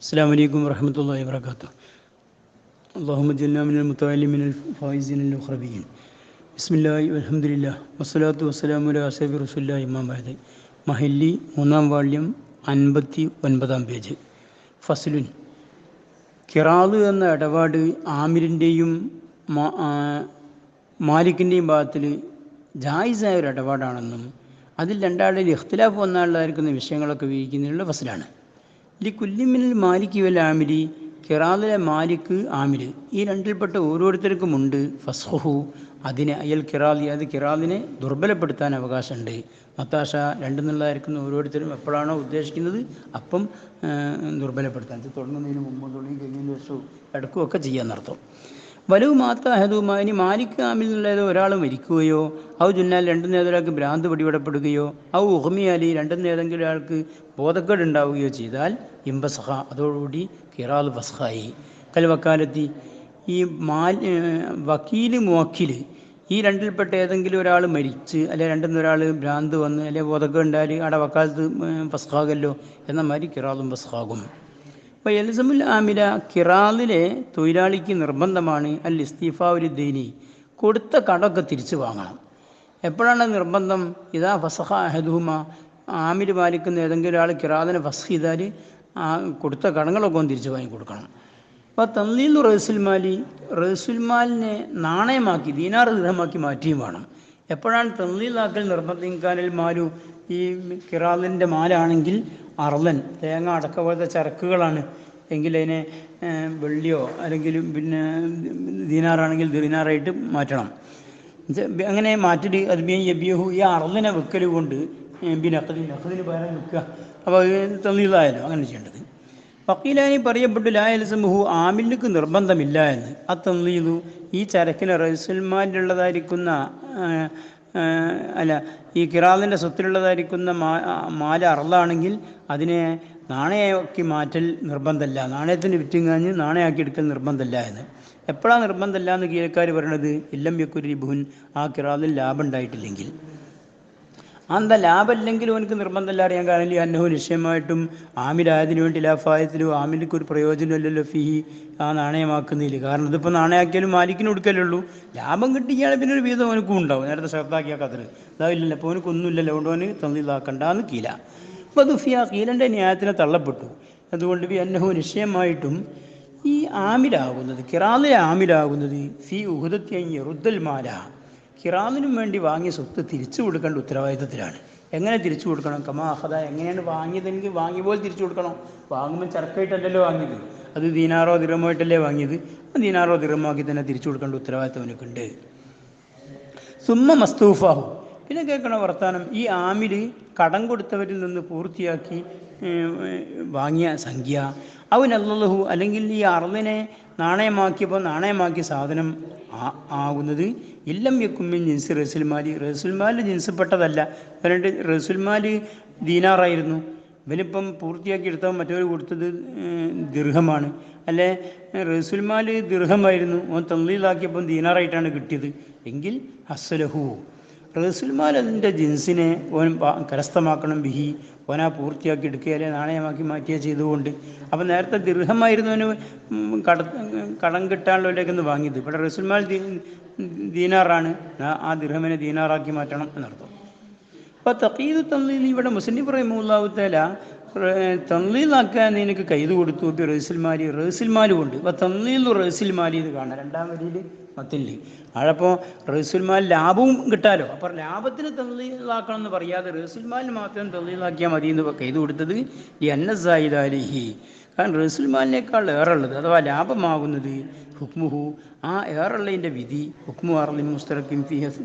السلام عليكم ورحمة الله وبركاته. اللهم اجعلنا من المتعلمين الفائزين المقربين. بسم الله والحمد لله والصلاة والسلام على أشرف رسول الله أما بعد. Mahalli 3-ാം വാള്യം 59-ാം page. ഫസ്ലുൻ. ഖിറാദ് എന്ന ഇടപാട് ആമിരിൻ്റെയും മാലിക്കിൻ്റെയും ഭാഗത്തിൽ ജായിസായ ഒരു ഇടപാടാണെന്നും അതിൽ രണ്ടാളുടെ ഇഖ്തിലാഫ് വന്നാലുള്ളതായിരിക്കുന്ന വിഷയങ്ങളൊക്കെ വിവരിക്കുന്നതിനുള്ള ഫസ്ലാണ്. കുല്ലിമിനിൽ മാലിക് വൽ ആമിരി, ഖിറാദിലെ മാലിക്ക് ആമിര് ഈ രണ്ടിൽപ്പെട്ട ഓരോരുത്തർക്കുമുണ്ട് ഫസ്ഹു അതിനെ അയൽ ഖിറാദി, അത് ഖിറാദിനെ ദുർബലപ്പെടുത്താൻ അവകാശമുണ്ട്. മത്താഷ രണ്ടെന്നുള്ളതായിരിക്കുന്ന ഓരോരുത്തരും എപ്പോഴാണോ ഉദ്ദേശിക്കുന്നത് അപ്പം ദുർബലപ്പെടുത്താൻ, തുടങ്ങുന്നതിന് മുമ്പ് തുടങ്ങി കഴിഞ്ഞതിന് ശേഷവും ഇടയ്ക്കുമൊക്കെ ചെയ്യാമെന്നർത്ഥം. വലവ് മാത്ര അഹദുമായി, ഇനി മാലിക് ആമിൽ നിന്നുള്ളത് ഒരാൾ മരിക്കുകയോ ഔ ജുന്നാൽ രണ്ടും ഒരാൾക്ക് ഭ്രാന്ത് പിടിപെടപ്പെടുകയോ ഔ ഉഹ്മിയാലി രണ്ടും ഏതെങ്കിലും ഒരാൾക്ക് ബോധക്കേട് ഉണ്ടാവുകയോ ചെയ്താൽ ഇംബസഹ അതോടുകൂടി ഖിറാദ് ഫസ്ഹായി. കൽ വക്കാലത്തി, ഈ വക്കീല് മുവക്കില് ഈ രണ്ടിൽപ്പെട്ട ഏതെങ്കിലും ഒരാൾ മരിച്ച് അല്ലെ രണ്ടിൽ ഒരാൾ ഭ്രാന്ത് വന്ന് അല്ലെ ബോധക്കേട് ഉണ്ടായാൽ അവിടെ വക്കാലത്ത് ഫസ്ഹാകല്ലോ എന്ന മാതിരി ഖിറാദും ഫസ്ഹാകും. അപ്പോൾ എൽസമുൽ ആമില, ഖിറാദിലെ തൊഴിലാളിക്ക് നിർബന്ധമാണ് അൽ ഇസ്തിഫാഉൽ ദൈനി, കൊടുത്ത കടമൊക്കെ തിരിച്ചു വാങ്ങണം. എപ്പോഴാണ് നിർബന്ധം? ഇതാ ഫസഹ അഹദുഹുമ, ആമിർ മാലിക്കുന്ന ഏതെങ്കിലും ഒരാൾ ഖിറാദിനെ ഫസ്ഹ് ചെയ്താൽ ആ കൊടുത്ത കടങ്ങളൊക്കെ ഒന്ന് തിരിച്ചു വാങ്ങി കൊടുക്കണം. അപ്പോൾ തൻലീൽ റസുൽമാലി, റസുൽമാലിനെ നാണയമാക്കി ദീനാർ ദിർഹമാക്കി മാറ്റിയും വേണം. എപ്പോഴാണ് തൻലീലാക്കൽ നിർബന്ധിക്കാനിൽ മാലു, ഈ ഖിറാദിൻ്റെ മാലാണെങ്കിൽ അർലൻ തേങ്ങ അടക്ക പോലത്തെ ചരക്കുകളാണ് എങ്കിൽ അതിനെ വെള്ളിയോ അല്ലെങ്കിൽ പിന്നെ ദീനാറാണെങ്കിൽ ദീനാറായിട്ട് മാറ്റണം. അങ്ങനെ മാറ്റിയിട്ട് അത് യബിയഹു, ഈ അർലിനെ വെക്കൽ കൊണ്ട് നഖദിന് പകരം വെക്കുക. അപ്പോൾ തൻലീലായാലോ അങ്ങനെ ചെയ്യേണ്ടത്. വക്കീലാനി പറയപ്പെട്ടു ലായൽസമുഹു, ആമിലിക്ക് നിർബന്ധമില്ല എന്ന്. ആ തൻലീലു ഈ ചരക്കിന് റസുൽമാനിലുള്ളതായിരിക്കുന്ന ഈ ഖിറാദിൻ്റെ സ്വത്തിലുള്ളതായിരിക്കുന്ന മാല അർലാണെങ്കിൽ അതിനെ നാണയമാക്കി മാറ്റൽ നിർബന്ധമല്ല, നാണയത്തിന് വിറ്റുങ്ങാഞ്ഞ് നാണയമാക്കി എടുക്കൽ നിർബന്ധമല്ല എന്ന്. എപ്പോഴാണ് നിർബന്ധമല്ല എന്ന് കീഴക്കാർ പറയണത്? ഇല്ലം യക്കുരി ബുഹുൻ, ആ ഖിറാദിൽ ലാഭം ഉണ്ടായിട്ടില്ലെങ്കിൽ. എന്താ ലാഭമില്ലെങ്കിൽ അവനക്ക് നിർബന്ധമല്ല അറിയാൻ കാരണം അന്നഹു നിശ്ചയമായിട്ടും ആമിരായതിനു വേണ്ടി ലാഫായത്തിലും ആമിലേക്ക് ഒരു പ്രയോജനമില്ലല്ലോ ഫിഹി, ആ നാണയമാക്കുന്നതിൽ. കാരണം ഇതിപ്പോൾ നാണയമാക്കിയാലും മാലിക്കിന് കൊടുക്കലുള്ളൂ. ലാഭം കിട്ടിയാൽ പിന്നെ ഒരു വീതം അവനക്കും ഉണ്ടാവും. നേരത്തെ ഷർത്താക്കിയ കതിർ ഇതാവില്ലല്ലോ, അപ്പോൾ അവനക്ക് ഒന്നുമില്ലല്ലോ, അതുകൊണ്ട് അവന് തന്നിതാക്കണ്ടെന്ന് കീല. അപ്പോൾ ദുഫിയ കീലൻ്റെ ന്യായത്തിനെ തള്ളപ്പെട്ടു. അതുകൊണ്ട് അന്നഹു നിശ്ചയമായിട്ടും ഈ ആമിലാകുന്നത്, ഖിറാദിലെ ആമിലാകുന്നത് ഫി ഉഹുദത്തി റുദ്ദൽ മാല, ഖിറാദിനും വേണ്ടി വാങ്ങിയ സ്വത്ത് തിരിച്ചു കൊടുക്കേണ്ട ഉത്തരവാദിത്തത്തിലാണ്. എങ്ങനെ തിരിച്ചു കൊടുക്കണം? കമാ അഹദ, എങ്ങനെയാണ് വാങ്ങിയതെങ്കിൽ വാങ്ങിയ പോലെ തിരിച്ചു കൊടുക്കണം. വാങ്ങുമ്പോൾ ചരക്കായിട്ടല്ലല്ലോ വാങ്ങിയത്, അത് ദീനാറോ ദിർഹമോ ആയിട്ടല്ലേ വാങ്ങിയത്. ദീനാറോ ദിർഹമാക്കി തന്നെ തിരിച്ചു കൊടുക്കേണ്ട ഉത്തരവാദിത്തം അവനക്കുണ്ട്. സുമ്മ മസ്തൂഫാഹു, പിന്നെ കേൾക്കണ വർത്താനം, ഈ ആമില് കടം കൊടുത്തവരിൽ നിന്ന് പൂർത്തിയാക്കി വാങ്ങിയ സംഖ്യ അവനല്ലഹു, അല്ലെങ്കിൽ ഈ അർദിനെ നാണയമാക്കിയപ്പോൾ നാണയമാക്കിയ സാധനം ആകുന്നത് ഇല്ലം യക്കുമ്മിൻ ജിൻസ് റസുൽമാലി, റസുൽമാലിൻ്റെ ജിൻസിൽപ്പെട്ടതല്ല. അതുകൊണ്ട് റസുൽമാല് ദീനാറായിരുന്നു, ഇവനിപ്പം പൂർത്തിയാക്കി എടുത്തവൻ മറ്റവർ കൊടുത്തത് ദിർഹമാണ്. അല്ലെ റസുൽമാല് ദിർഹമായിരുന്നു, ഓൻ തൻലീലാക്കിയപ്പം ദീനാറായിട്ടാണ് കിട്ടിയത് എങ്കിൽ ഹസ്സലഹു, റസുൽമാൽ അതിൻ്റെ ജിൻസിനെ ഓൻ കരസ്ഥമാക്കണം. ബിഹി, ഓനാ പൂർത്തിയാക്കി എടുക്കുക അല്ലെ നാണയമാക്കി മാറ്റിയ ചെയ്തുകൊണ്ട്. അപ്പം നേരത്തെ ദിർഹമായിരുന്നു അവന് കടം കിട്ടാനുള്ളവരിലേക്കൊന്ന് വാങ്ങിയത്. ഇവിടെ റസുൽമാൽ ദീനാറാണ്, ആ ദിർഹമിനെ ദീനാറാക്കി മാറ്റണം എന്നർത്ഥം. അപ്പോൾ തഖീദ് തൻലീൽ, ഇവിടെ മുസ്ലിം റഹിമഹുല്ലാഹു തആല തൻലീലാക്കാൻ നിനക്ക് കൈത് കൊടുത്തു. ഇപ്പോൾ റസുൽമാല് കൊണ്ട്. അപ്പോൾ തൻലീൽ റസുൽമാലി ഇത് കാണാം രണ്ടാം വരിയിൽ മത്തില്ല. ആഴപ്പോൾ റസുൽമാൽ ലാഭവും കിട്ടാലോ. അപ്പോൾ ലാഭത്തിന് തൻലീലാക്കണം എന്ന് പറയാതെ റസുൽമാലിന് മാത്രം തൻലീലാക്കിയാൽ മതി എന്ന് കൈത് കൊടുത്തത് ഈ അന്നസായിദ് അലിഹി. കാരണം റസുൽമാലിനേക്കാൾ ഏറുള്ളത് അഥവാ ലാഭമാകുന്നത് ഹുക്മുഹു, ആ ഏറുള്ളതിൻ്റെ വിധി ഹുക്മു അർലിൻ മുസ്തറക്കിൻ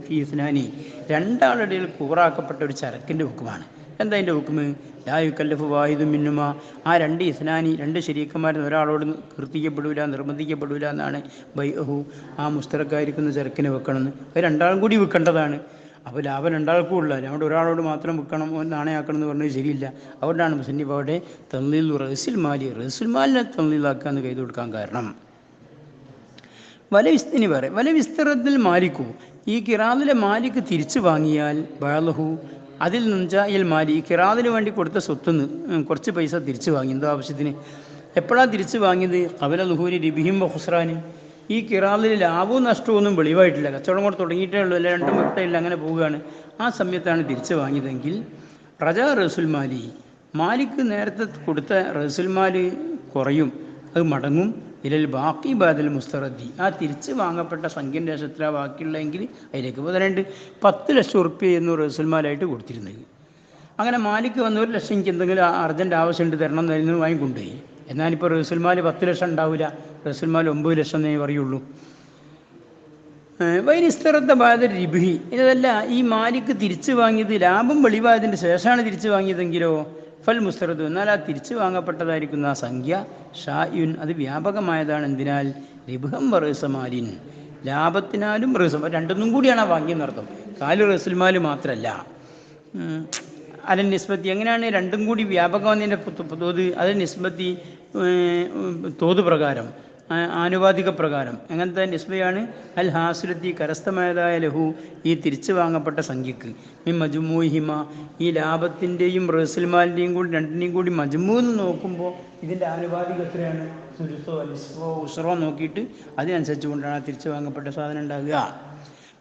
ഫി ഇസ്നാനി, രണ്ടാളുടെ കൂറാക്കപ്പെട്ട ഒരു ചരക്കിൻ്റെ ഹുക്കുമാണ്. എന്താ അതിൻ്റെ ഹുക്മ്? ലാ യുകല്ലഫു വാഹിദുൻ മിന്നുമാ, ആ രണ്ട് ഇസ്നാനി രണ്ട് ശരീക്കന്മാരിൽ ഒരാളോട് കീർത്തിക്കപ്പെടില്ല, നിർബന്ധിക്കപ്പെടില്ല എന്നാണ് ബൈഅഹു, ആ മുസ്തറക്കായിരിക്കുന്ന ചരക്കിനെ വെക്കണമെന്ന്. അത് രണ്ടാളും കൂടി വെക്കേണ്ടതാണ്. അപ്പോൾ ലാഭം രണ്ടാൾക്കും ഉള്ള, നമ്മുടെ ഒരാളോട് മാത്രം വെക്കണം നാണയമാക്കണം എന്ന് പറഞ്ഞത് ശരിയില്ല. അതുകൊണ്ടാണ് മുസ്ലിം അവിടെ തൻലീൽ റസുൽമാലി, റസുൽമാലിനെ തൻലീലാക്കുക എന്ന് കൈത് കൊടുക്കാൻ കാരണം. വലവിസ്തിനി പറയും വലവിസ്തറത്തിൽ മാലിക്കു, ഈ ഖിറാദിലെ മാലിക്ക് തിരിച്ചു വാങ്ങിയാൽ ബഅലഹു, അതിൽ നുഞ്ചായിൽ മാലി, ഖിറാദിന് വേണ്ടി കൊടുത്ത സ്വത്തുനിന്ന് കുറച്ച് പൈസ തിരിച്ചു വാങ്ങി, എന്തോ ആവശ്യത്തിന് എപ്പോഴാണ് തിരിച്ച് വാങ്ങിയത്? ഖബല ളുഹൂരി റിബിഹിം വ ഖുസ്റാനി. ഈ കിറാലിൽ ലാഭവും നഷ്ടവും ഒന്നും വെളിവായിട്ടില്ല, കച്ചവടം കൂടെ തുടങ്ങിയിട്ടേ ഉള്ളൂ, അല്ല രണ്ടും വ്യക്തമില്ല, അങ്ങനെ പോവുകയാണ്. ആ സമയത്താണ് തിരിച്ച് വാങ്ങിയതെങ്കിൽ റജാ റസുൽ മാലി, മാലിക്ക് നേരത്തെ കൊടുത്ത റസുൽ മാല് കുറയും, അത് മടങ്ങും. ഇലൽ ബാക്കി ബാദൽ മുസ്തറദ്ദി, ആ തിരിച്ച് വാങ്ങപ്പെട്ട സംഖ്യൻ്റെ ശേഷത്തിൽ ബാക്കിയുള്ളതെങ്കിൽ അതിലേക്ക്. പതിനെണ്ട് 10 ലക്ഷം ഉറുപ്പ്യ എന്ന് റസുൽ മാലായിട്ട് കൊടുത്തിരുന്നത്. അങ്ങനെ മാലിക്ക് വന്ന 1 ലക്ഷം എനിക്ക് എന്തെങ്കിലും അർജൻറ്റ് ആവശ്യമുണ്ട് തരണം എന്ന് വാങ്ങിക്കൊണ്ടുപോയി. എന്നാലിപ്പോൾ റസുൽമാൽ 10 ലക്ഷം ഉണ്ടാവില്ല, റസുൽമാൽ 9 ലക്ഷം എന്നേ പറയുള്ളൂ. വൈനിസ്തറത്ത ബാധ റിബിഹി, ഇതല്ല, ഈ മാലിക്ക് തിരിച്ചു വാങ്ങിയത് ലാഭം വെളിവായതിൻ്റെ ശേഷമാണ് തിരിച്ചു വാങ്ങിയതെങ്കിലോ ഫൽ മുസ്തറദ്, എന്നാൽ ആ തിരിച്ചു വാങ്ങപ്പെട്ടതായിരിക്കുന്ന ആ സംഖ്യ ഷായുൻ, അത് വ്യാപകമായതാണ്. എന്തിനാൽ? റിബുഹം റസുമാലിൻ, ലാഭത്തിനാലും റസും, രണ്ടൊന്നും കൂടിയാണ് ആ വാങ്ങിയെന്നർത്ഥം. കാല് റസുൽമാൽ മാത്രമല്ല. അല്ല നിസ്ബത്തി, എങ്ങനെയാണ് രണ്ടും കൂടി വ്യാപകമാകുന്നതിൻ്റെ തോത്? അത് നിസ്ബത്തി തോത് പ്രകാരം, ആനുപാതിക പ്രകാരം. എങ്ങനത്തെ നിസ്ബയാണ്? അൽ ഹാസുലത്തി, കരസ്ഥമായതായ ലഹു, ഈ തിരിച്ചു വാങ്ങപ്പെട്ട സംഖ്യക്ക്, ഈ മജ്മൂഹിമ, ഈ ലാഭത്തിൻ്റെയും റസുൽമാലിൻ്റെയും കൂടി രണ്ടിനെയും കൂടി മജ്മൂന്ന് നോക്കുമ്പോൾ ഇതിൻ്റെ ആനുപാതിക എത്രയാണ്? സുരുസോ നിസ്ബോ ഉസ്റോ നോക്കിയിട്ട് അതിനനുസരിച്ച് കൊണ്ടാണ് തിരിച്ചു വാങ്ങപ്പെട്ട സാധനം ഉണ്ടാകുക.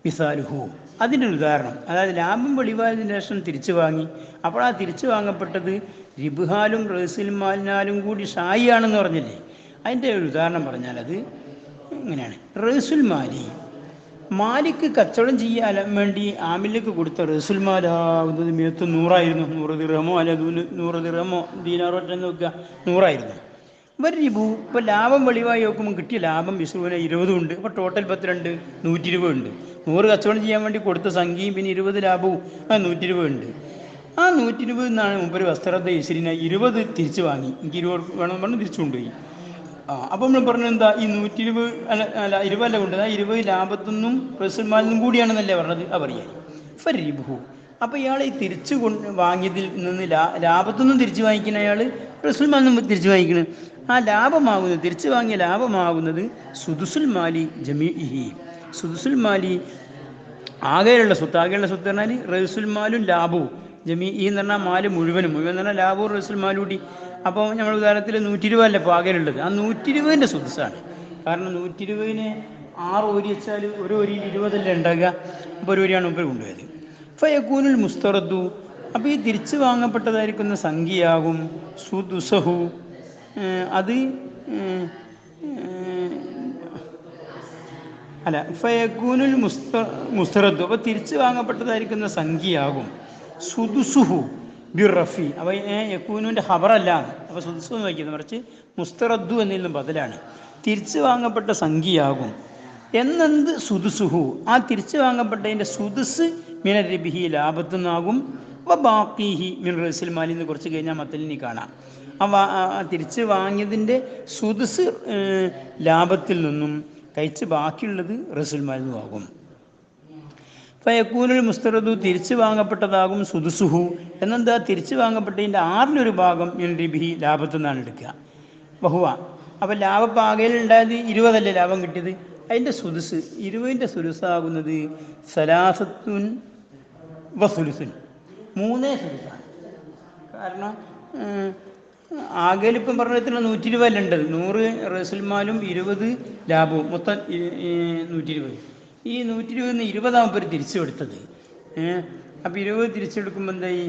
മിസാലുഹു, അതിൻ്റെ ഉദാഹരണം, അതായത് ലാഭം വെളിവായതിന് ശേഷം തിരിച്ചു വാങ്ങി, അപ്പോൾ ആ തിരിച്ചു വാങ്ങപ്പെട്ടത് റിബ്ഹാലും റസുൽമാലിനാലും കൂടി ഷായിയാണെന്ന് പറഞ്ഞില്ലേ? അതിൻ്റെ ഒരു ഉദാഹരണം പറഞ്ഞാൽ അത് ഇങ്ങനെയാണ്. റസുൽ മാലി, മാലിക്ക് കച്ചവടം ചെയ്യാൻ വേണ്ടി ആമിലേക്ക് കൊടുത്ത റസുൽ മാലാകുന്നത് 100 100 ദിർഹമോ അല്ലെ 100 ദിർഹമോ ദീനാറോ നോക്കുക, 100. റിബു, ഇപ്പോൾ ലാഭം വെളിവായി നോക്കുമ്പോൾ കിട്ടിയ ലാഭം വിസുവിന് 20 ഉണ്ട്. അപ്പോൾ ടോട്ടൽ 10 120 ഉണ്ട്. 100 കച്ചവടം ചെയ്യാൻ വേണ്ടി കൊടുത്ത സംഖ്യയും പിന്നെ 20 ലാഭവും, ആ 120 ഉണ്ട്. ആ 120 നിന്നാണ് മുമ്പ് വസ്ത്രത ഇശ്രീന 20 തിരിച്ചു വാങ്ങി, എനിക്ക് 20 വേണമെന്ന് പറഞ്ഞ് തിരിച്ചു കൊണ്ടുപോയി. അപ്പം നമ്മൾ പറഞ്ഞത് എന്താ? ഈ 120 അല്ല 20 അല്ല കൊണ്ടത്, ആ 20 ലാഭത്തുനിന്നും റസുൽമാലിൽ നിന്നും കൂടിയാണെന്നല്ലേ പറഞ്ഞത്? ആ പറയാൻ ഫരീബുഹു. അപ്പോൾ ഇയാൾ ഈ തിരിച്ചു വാങ്ങിയതിൽ നിന്ന് ലാഭത്തുനിന്നും തിരിച്ചു വാങ്ങിക്കുന്ന അയാൾ റസുൽമാലിൽ നിന്നും തിരിച്ചു വാങ്ങിക്കുന്നത്. ആ ലാഭമാകുന്നത്, തിരിച്ചു വാങ്ങിയ ലാഭമാകുന്നത് സുദുസുൽ മാലി ജമീഇഹി, സുദുസുൽ മാലി ആകെയുള്ള സ്വത്ത്, ആകെയുള്ള സ്വത്ത് പറഞ്ഞാൽ റസുൽമാലും ലാഭവും ജമീഇ എന്ന് പറഞ്ഞാൽ മാല് മുഴുവൻ എന്ന് പറഞ്ഞാൽ ലാഭവും റസുൽമാലും കൂടി. അപ്പോൾ നമ്മൾ ഉദാഹരണത്തിൽ 120 അല്ല ഇപ്പോൾ ആകെയുള്ളത്, ആ 120ൻ്റെ സുദുസാണ്. കാരണം 120ന് 6 ഓരി വെച്ചാൽ ഒരു ഓരിയിൽ 20 അല്ലേ ഉണ്ടാകുക, അപ്പോൾ ഒരു ഓരിയാണ് മുമ്പ് കൊണ്ടുപോയത്. ഫയക്കൂനുൽ മുസ്തറദ്ദു, അപ്പോൾ ഈ തിരിച്ചു വാങ്ങപ്പെട്ടതായിരിക്കുന്ന സംഖ്യയാകും സുദുസഹു, അത് അല്ല ഫയക്കൂനുൽ മുസ്തറദ്ദു, അപ്പോൾ തിരിച്ചു വാങ്ങപ്പെട്ടതായിരിക്കുന്ന സംഖ്യയാകും സുദുസുഹു ബിറഫി. അപ്പോൾ യക്കൂനുവിൻ്റെ ഖബറല്ല, അപ്പോൾ സുദുസു എന്ന് വയ്ക്കുന്നത്, മറിച്ച് മുസ്തറദ്ദു എന്നതിലും ബദലാണ്. തിരിച്ചു വാങ്ങപ്പെട്ട സംഖ്യയാകും എന്നെന്ത് സുദുസുഹു, ആ തിരിച്ചു വാങ്ങപ്പെട്ടതിൻ്റെ സുദുസ് മിന റിബിഹി, ലാഭത്തു നിന്നാകും. വ ബാക്കിഹി മിൻ റസുൽ മാലിൽ നിന്ന് കുറച്ച് കഴിഞ്ഞാൽ മത്തലിനി കാണാം. തിരിച്ച് വാങ്ങിയതിൻ്റെ സുദുസ് ലാഭത്തിൽ നിന്നും കഴിച്ച് ബാക്കിയുള്ളത് റസുൽ മാലിൽ നിന്നുമാകും. ഫയക്കൂനുൽ മുസ്തറദു, തിരിച്ചു വാങ്ങപ്പെട്ടതാകും സുദുസുഹു, എന്നെന്താ? തിരിച്ചു വാങ്ങപ്പെട്ടതിൻ്റെ 1/6 ഭാഗം മിൻ റിബിഹി, ലാഭത്തു നിന്നാണ് എടുക്കുക. ബഹുവ, അപ്പോൾ ലാഭപ്പാകയിൽ ഉണ്ടായത് 20 അല്ലേ ലാഭം കിട്ടിയത്, അതിൻ്റെ സുദുസ് 20ൻ്റെ സുദുസാകുന്നത് സലാസത്തുൻ വ സുലുസുൻ, 3 സുലുസാണ്. കാരണം ആകെയിലിപ്പം പറഞ്ഞിടത്തുള്ള 120 അല്ല ഉണ്ടത്, 100 റസുൽമാലും 20 ലാഭവും, മൊത്തം 120. ഈ 120 20 തിരിച്ചു കൊടുത്തത്. അപ്പോൾ 20 തിരിച്ചെടുക്കുമ്പോൾ എന്തായി?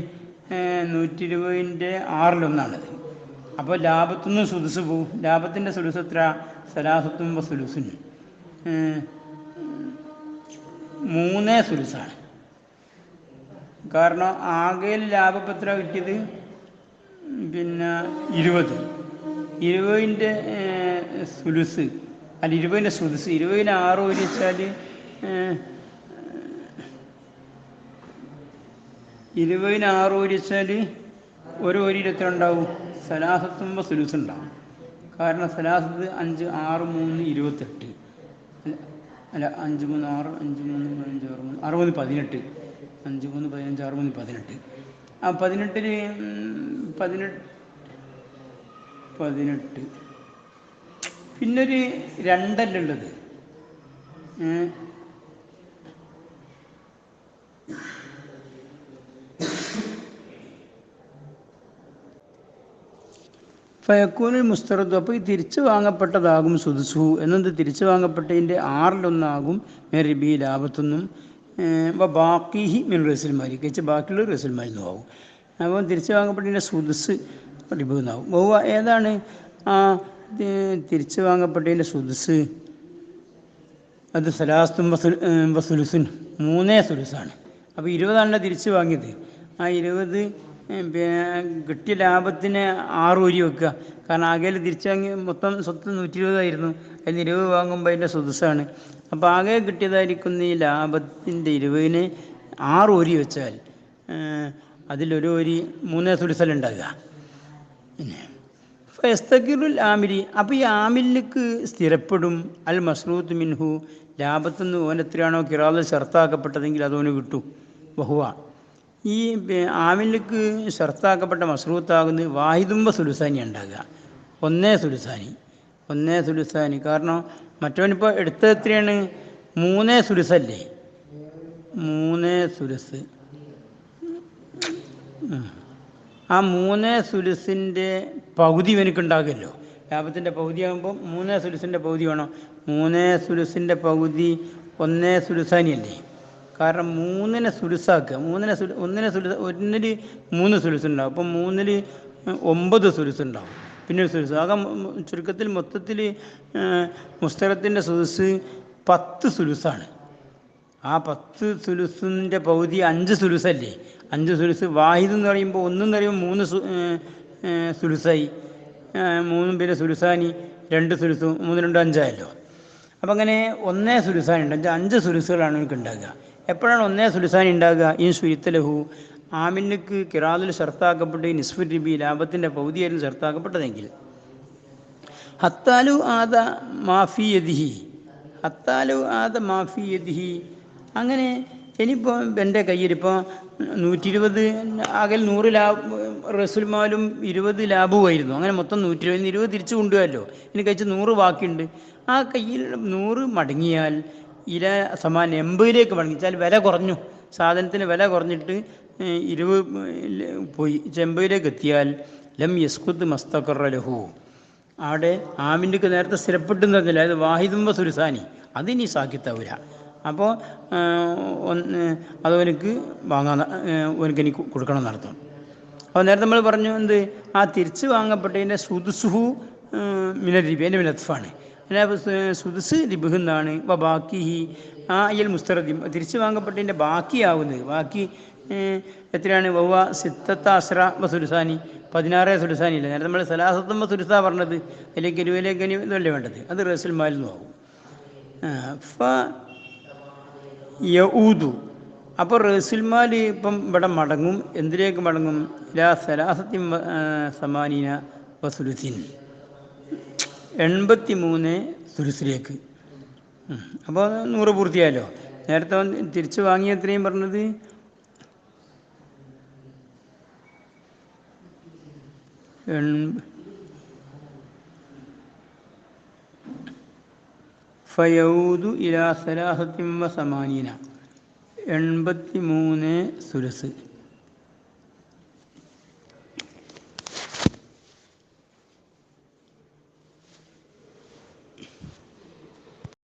120ൻ്റെ 1/6. അപ്പോൾ ലാഭത്തുനിന്ന് സുദുസ് പോവും. ലാഭത്തിൻ്റെ സുലുസ് എത്ര? സലാസത്തും സുലുസുൻ, 3 സുലുസാണ്. കാരണം ആകെയിൽ ലാഭപത്ര കിട്ടിയത് പിന്നെ 20ൻ്റെ സുലുസ് അല്ല 20ൻ്റെ സുലുസ്, 20ന് 6 ഓരി വെച്ചാൽ 20ന് 6 ഓരി വെച്ചാൽ ഒരു ഓരിയിൽ എത്ര ഉണ്ടാവും? സലാസത്തുമ്പോൾ സുലുസ് ഉണ്ടാവും. കാരണം സലാസത്ത് 5 6 3 28 അല്ല 5 3 6 5 3 15 6 3 18 5 3 15 6 3 18. ആ 18ന് 18 പിന്നൊരു 2 ഉള്ളത്. ഫയക്കൂനുൽ മുസ്തറദ്, അപ്പോൾ ഈ തിരിച്ചു വാങ്ങപ്പെട്ടതാകും സുദുസു എന്നത് തിരിച്ചു വാങ്ങപ്പെട്ടതിൻ്റെ ആറിലൊന്നാകും മെറിബി ലാഭത്തൊന്നും ബാക്കിഹി മിൻ റസുൽമാരി കഴിച്ച് ബാക്കിയുള്ള റസുൽമാരിൽ നിന്നും ആവും. അപ്പോൾ തിരിച്ചു വാങ്ങപ്പെട്ടതിൻ്റെ സുദുസ് റിബുന്നാവും. ബഹുവ ഏതാണ് ആ തിരിച്ചു വാങ്ങപ്പെട്ടതിൻ്റെ സുദുസ്? അത് സലാസ്തും വസുലുസുൻ, 3 സുലുസാണ്. അപ്പോൾ 20ആണല്ലോ തിരിച്ചു വാങ്ങിയത്. ആ 20 കിട്ടിയ ലാഭത്തിന് 6 ഊരി വെക്കുക. കാരണം ആകെ തിരിച്ചു വാങ്ങി മൊത്തം സ്വത്ത് 120ആയിരുന്നു. അതിന് 20 വാങ്ങുമ്പോൾ അതിൻ്റെ സുദുസാണ്. അപ്പോൾ ആകെ കിട്ടിയതായിരിക്കുന്ന ഈ ലാഭത്തിൻ്റെ 20ന് 6 ഊരി വെച്ചാൽ അതിലൊരു ഊരി 3 സുലുസലുണ്ടാകുക. പിന്നെ ഫസ്തഖിറുൽ ആമിരി, അപ്പോൾ ഈ ആമിലിക്ക് സ്ഥിരപ്പെടും. അൽ മസ്റൂത്ത് മിൻഹു, ലാഭത്തുനിന്ന് ഓനെത്രയാണോ കിറാദ് ഷർത്താക്കപ്പെട്ടതെങ്കിൽ അതോന് കിട്ടും. ബഹുവ ഈ ആമിലിക്ക് ഷർത്താക്കപ്പെട്ട മസ്റൂത്താകുന്നത് വാഹിദുംബ സുലുസാനി ഉണ്ടാകുക. 1 സുലുസാനി. കാരണം മറ്റവനിപ്പോൾ എടുത്തത് എത്രയാണ്? 3 സുലുസല്ലേ? 3 സുലുസ്. ആ 3 സുലുസിൻ്റെ പകുതി ഇവനക്കുണ്ടാകുമല്ലോ. ലാഭത്തിൻ്റെ പകുതി ആകുമ്പോൾ 3 സുലുസിൻ്റെ പകുതി വേണം. 3 സുലുസിൻ്റെ പകുതി 1 സുലുസാനിയല്ലേ? കാരണം 3നെ സുലുസാക്കുക. 1 3 സുലുസുണ്ടാവും. അപ്പം 3ൽ 9 സുലുസുണ്ടാവും. പിന്നെ ഒരു സുലുസ് ആകെ ചുരുക്കത്തിൽ മൊത്തത്തിൽ മുസ്തറത്തിൻ്റെ സുലുസ് 10 സുലുസാണ്. ആ 10 സുലുസിൻ്റെ പകുതി 5 സുലുസല്ലേ? 5 സുലുസ് വാഹിദ് എന്ന് പറയുമ്പോൾ 1 എന്ന് പറയുമ്പോൾ 3 സുലുസായി. 3 പിന്നെ സുലുസാനി 2 സുലുസും 3 2 5 ആയല്ലോ. അപ്പം അങ്ങനെ 1 സുലുസാനി ഉണ്ട്. 5 സുലുസുകളാണ് എനിക്ക് ഉണ്ടാകുക. എപ്പോഴാണ് 1 സുലുസാനി ഉണ്ടാകുക? ഈ സുയിത്തലഹു, ആമിനക്ക് കിറാദിൽ ഷർത്താക്കപ്പെട്ട് നിസ്ഫു റിബി, ലാഭത്തിൻ്റെ പകുതിയായിരുന്നു ഷർത്താക്കപ്പെട്ടതെങ്കിൽ. ഹത്താലു ആദ മാഫിയദിഹി, അങ്ങനെ ഇനിയിപ്പോൾ എൻ്റെ കയ്യിലിപ്പോൾ 120 ആകെ 100 റസുൽമാലും 20 ലാഭവുമായിരുന്നു. അങ്ങനെ മൊത്തം 120, 20 തിരിച്ചു കൊണ്ടുപോയല്ലോ. ഇനി കഴിച്ച് 100 ബാക്കിയുണ്ട്. ആ കയ്യിൽ 100 മടങ്ങിയാൽ ഇല സമാൻ 80ലേക്ക് മടങ്ങിച്ചാൽ വില കുറഞ്ഞു. സാധനത്തിന് വില കുറഞ്ഞിട്ട് 20 പോയി 80ലേക്ക് എത്തിയാൽ ലം യസ്കുത്ത് മസ്തഖറ ലഹു, അവിടെ ആമിൻ്റെക്ക് നേരത്തെ സ്ഥിരപ്പെട്ടെന്ന് പറഞ്ഞില്ല, അതായത് വാഹിദുംബ സുലുസാനി, അതിനി സാക്കിത്താവൂല. അപ്പോൾ അതവനക്ക് ഓനക്ക് ഇനി കൊടുക്കണം എന്നർത്ഥം. അപ്പോൾ നേരത്തെ നമ്മൾ പറഞ്ഞു എന്ത്, ആ തിരിച്ച് വാങ്ങപ്പെട്ടതിൻ്റെ സുദുസുഹു മിനരിബി, എൻ്റെ മിനത്ഫാണ്. സുദുസ് ലിബുഹ് എന്നാണ്. അപ്പോൾ ബാക്കി ആ അയ്യൽ മുസ്തറദി, തിരിച്ച് വാങ്ങപ്പെട്ടതിൻ്റെ ബാക്കിയാവുന്നത്. ബാക്കി എത്രയാണ്? വവ്വ സിത്തത്ത അസ്ര സുലുസാനി, 16 സുലുസാനി ഇല്ല. നേരത്തെ നമ്മൾ സലാസത്തുമ്പ സുലുസാ പറഞ്ഞത്. അതിലേക്ക് 20ലേക്ക് ഇതല്ലേ വേണ്ടത്. അത് റസുൽ മാലിൽ നിന്നും ആവും. യഊദു, അപ്പോൾ റസുൽമാൽ ഇപ്പം ഇവിടെ മടങ്ങും. എന്തിലേക്ക് മടങ്ങും? ലാ സലാസത്തി സമാനീന വസുലുസിൻ, 83 സുലുസിലേക്ക്. അപ്പോൾ 100 പൂർത്തിയായല്ലോ. നേരത്തെ തിരിച്ച് വാങ്ങിയ എത്രയും പറഞ്ഞത് ഫയൗദു ഇലാ സലാസത്തി വ സമാനീന, 83 സുലുസ്.